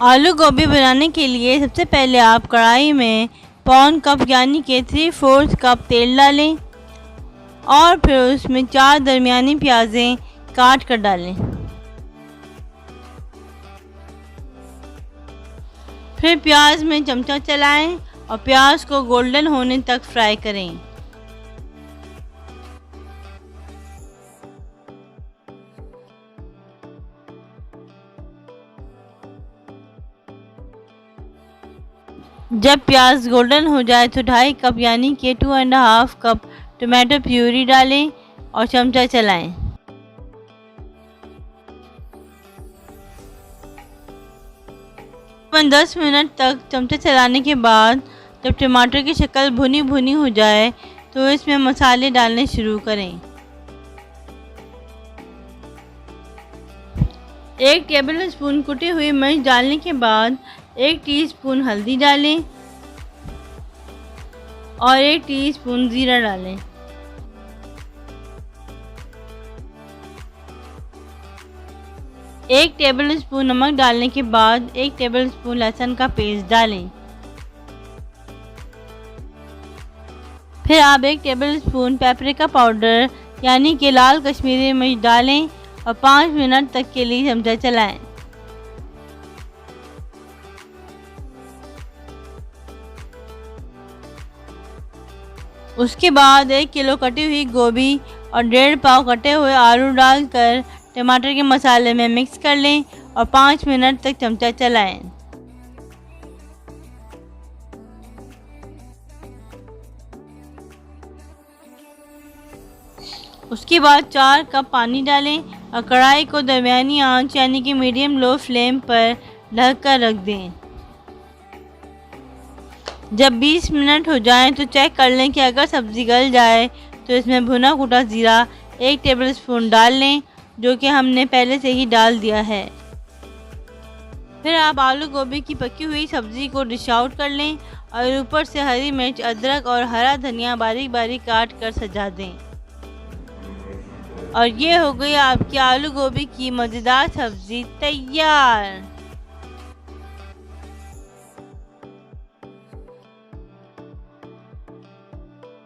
आलू गोभी बनाने के लिए सबसे पहले आप कढ़ाई में पौन कप यानी कि 3/4 कप तेल डालें और फिर उसमें 4 दरमियानी प्याज़ें काट कर डालें। फिर प्याज में चमचा चलाएं और प्याज को गोल्डन होने तक फ्राई करें। जब प्याज गोल्डन हो जाए तो 2.5 कप यानी कि 2.5 कप टमाटो प्यूरी डालें और चमचा चलाएं। तकरीबन 10 मिनट तक चमचा चलाने के बाद जब टमाटर की शक्ल भुनी भुनी हो जाए तो इसमें मसाले डालने शुरू करें। 1 टेबल स्पून कुटी हुई मिर्च डालने के बाद 1 टीस्पून हल्दी डालें और 1 टीस्पून ज़ीरा डालें। एक टेबल स्पून नमक डालने के बाद 1 टेबल स्पून लहसुन का पेस्ट डालें। फिर आप 1 टेबल स्पून पेपरिका पाउडर यानी कि लाल कश्मीरी मिर्च डालें और 5 मिनट तक के लिए चमचा चलाएं। उसके बाद 1 किलो कटी हुई गोभी और 1.5 पाव कटे हुए आलू डालकर टमाटर के मसाले में मिक्स कर लें और 5 मिनट तक चमचा चलाएं। उसके बाद 4 कप पानी डालें और कढ़ाई को दरमियानी आंच यानी कि मीडियम लो फ्लेम पर ढक कर रख दें। जब 20 मिनट हो जाएं तो चेक कर लें कि अगर सब्ज़ी गल जाए तो इसमें भुना कुटा ज़ीरा 1 टेबल स्पून डाल लें, जो कि हमने पहले से ही डाल दिया है। फिर आप आलू गोभी की पकी हुई सब्ज़ी को डिश आउट कर लें और ऊपर से हरी मिर्च, अदरक और हरा धनिया बारीक बारीक काट कर सजा दें। और ये हो गई आपकी आलू गोभी की मज़ेदार सब्ज़ी तैयार।